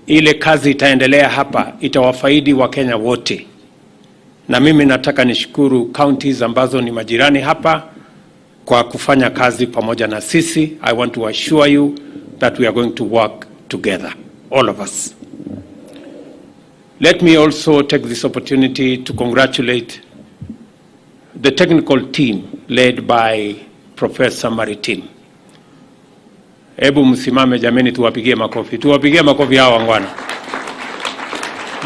ile kazi itaendelea hapa itawafaidi Wakenya wote. Na mimi nataka nishukuru counties ambazo ni majirani hapa kwa kufanya kazi pamoja na sisi. I want to assure you that we are going to work together, all of us. Let me also take this opportunity to congratulate the technical team led by Professor Maritim. Hebu msimame jameni, tuwapigie makofi. Tuwapigie makofi hawa wangwana.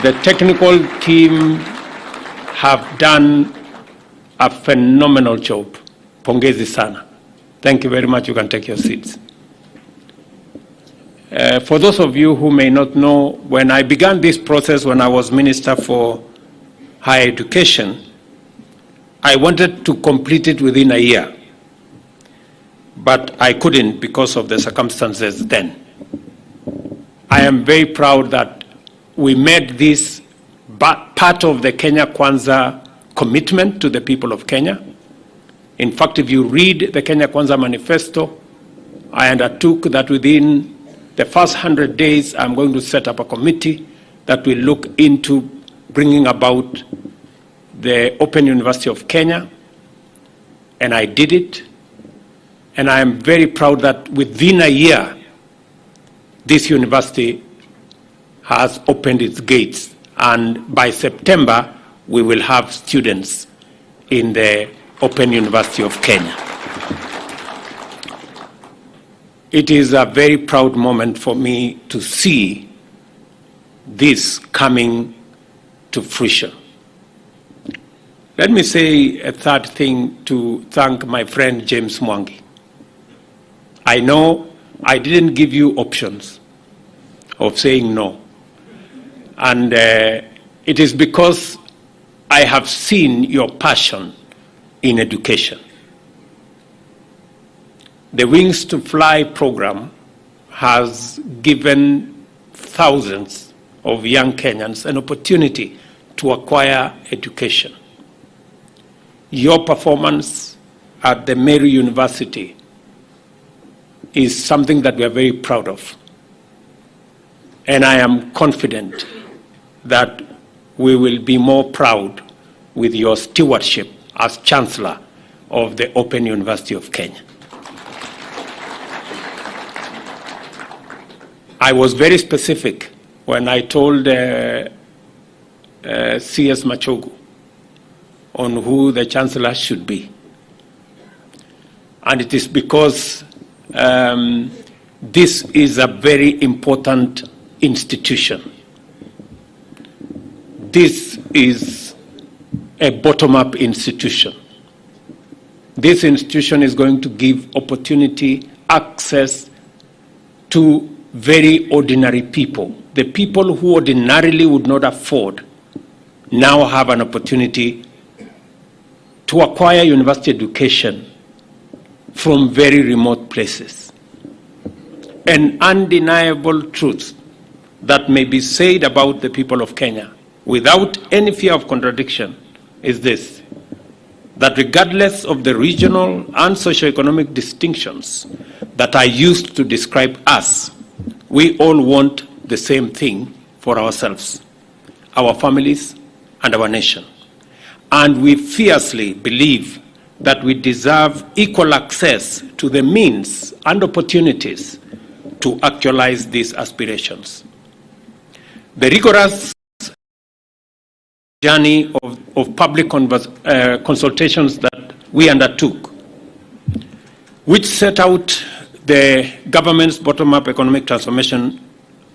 The technical team have done a phenomenal job. Pongezi sana. Thank you very much. You can take your seats. For those of you who may not know, when I began this process when I was Minister for Higher Education, I wanted to complete it within a year. But I couldn't because of the circumstances then. I am very proud that we made this part of the Kenya Kwanza commitment to the people of Kenya. In fact, if you read the Kenya Kwanza manifesto, I undertook that within the first 100 days, I'm going to set up a committee that will look into bringing about the Open University of Kenya, and I did it. And I am very proud that within a year, this university has opened its gates. And by September, we will have students in the Open University of Kenya. It is a very proud moment for me to see this coming to fruition. Let me say a third thing to thank my friend James Mwangi. I know I didn't give you options of saying no. And it is because I have seen your passion in education. The Wings to Fly program has given thousands of young Kenyans an opportunity to acquire education. Your performance at the Mary University is something that we are very proud of. And I am confident that we will be more proud with your stewardship as Chancellor of the Open University of Kenya. I was very specific when I told CS Machogu on who the Chancellor should be. And it is because this is a very important institution. This is a bottom-up institution. This institution is going to give opportunity, access to very ordinary people. The people who ordinarily would not afford now have an opportunity to acquire university education from very remote places. An undeniable truth that may be said about the people of Kenya without any fear of contradiction is this: that regardless of the regional and socioeconomic distinctions that are used to describe us, we all want the same thing for ourselves, our families, and our nation. And we fiercely believe that we deserve equal access to the means and opportunities to actualize these aspirations. The rigorous journey of public consultations that we undertook, which set out the government's bottom-up economic transformation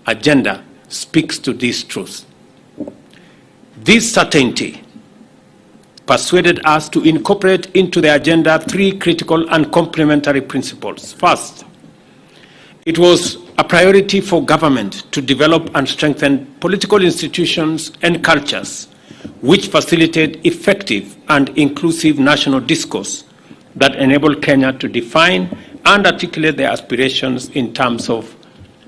agenda, speaks to this truth. This certainty persuaded us to incorporate into the agenda three critical and complementary principles. First, it was a priority for government to develop and strengthen political institutions and cultures which facilitate effective and inclusive national discourse that enable Kenya to define and articulate their aspirations in terms of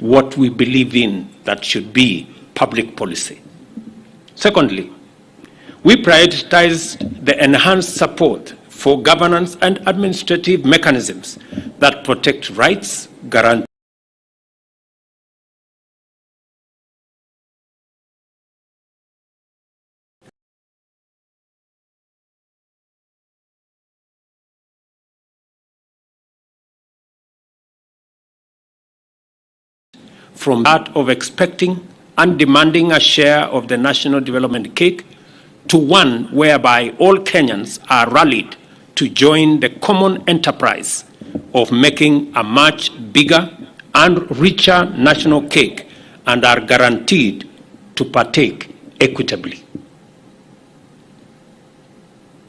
what we believe in that should be public policy. Secondly, we prioritized the enhanced support for governance and administrative mechanisms that protect rights, guarantee from that of expecting and demanding a share of the national development cake to one whereby all Kenyans are rallied to join the common enterprise of making a much bigger and richer national cake and are guaranteed to partake equitably.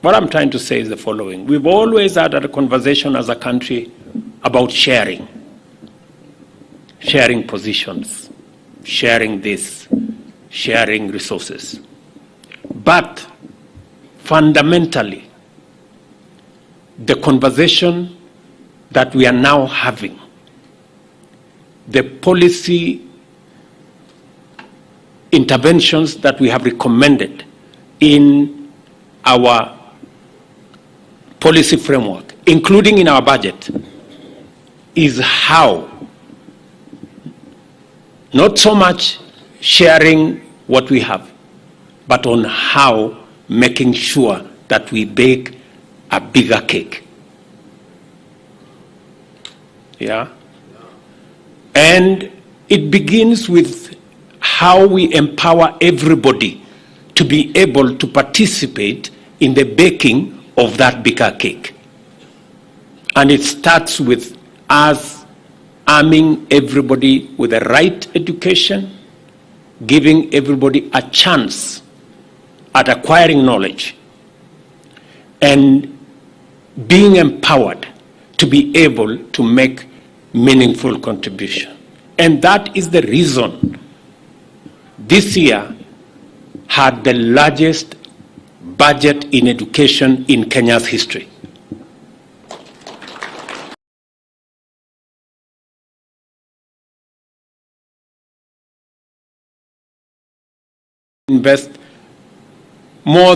What I'm trying to say is the following. We've always had a conversation as a country about sharing positions, sharing this, sharing resources. But fundamentally, the conversation that we are now having, the policy interventions that we have recommended in our policy framework, including in our budget, is how, not so much sharing what we have, but on how making sure that we bake a bigger cake. Yeah? And it begins with how we empower everybody to be able to participate in the baking of that bigger cake. And it starts with us arming everybody with the right education, giving everybody a chance at acquiring knowledge, and being empowered to be able to make meaningful contribution. And that is the reason this year had the largest budget in education in Kenya's history. Invest more than